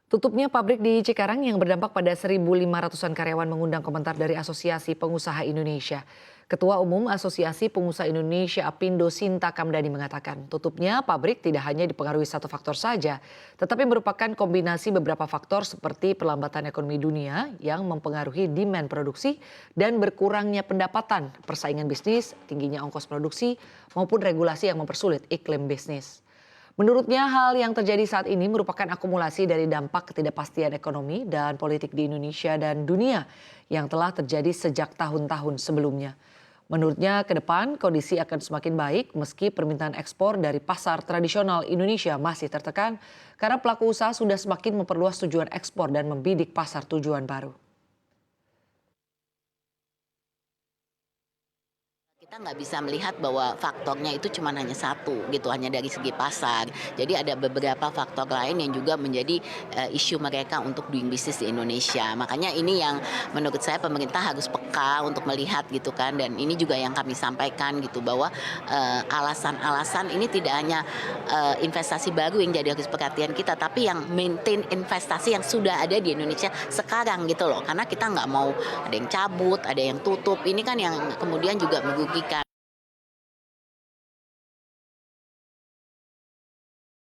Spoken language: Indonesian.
Tutupnya pabrik di Cikarang yang berdampak pada 1.500-an karyawan mengundang komentar dari Asosiasi Pengusaha Indonesia. Ketua Umum Asosiasi Pengusaha Indonesia Apindo Sinta Kamdani mengatakan, tutupnya pabrik tidak hanya dipengaruhi satu faktor saja, tetapi merupakan kombinasi beberapa faktor seperti perlambatan ekonomi dunia yang mempengaruhi demand produksi dan berkurangnya pendapatan, persaingan bisnis, tingginya ongkos produksi, maupun regulasi yang mempersulit iklim bisnis. Menurutnya hal yang terjadi saat ini merupakan akumulasi dari dampak ketidakpastian ekonomi dan politik di Indonesia dan dunia yang telah terjadi sejak tahun-tahun sebelumnya. Menurutnya ke depan kondisi akan semakin baik meski permintaan ekspor dari pasar tradisional Indonesia masih tertekan karena pelaku usaha sudah semakin memperluas tujuan ekspor dan membidik pasar tujuan baru. Kita nggak bisa melihat bahwa faktornya itu cuma hanya satu gitu, hanya dari segi pasar. Jadi ada beberapa faktor lain yang juga menjadi isu mereka untuk doing business di Indonesia. Makanya ini yang menurut saya pemerintah harus peka untuk melihat gitu kan. Dan ini juga yang kami sampaikan gitu bahwa alasan-alasan ini tidak hanya investasi baru yang jadi harus perhatian kita, tapi yang maintain investasi yang sudah ada di Indonesia sekarang gitu loh. Karena kita nggak mau ada yang cabut, ada yang tutup. Ini kan yang kemudian juga merugikan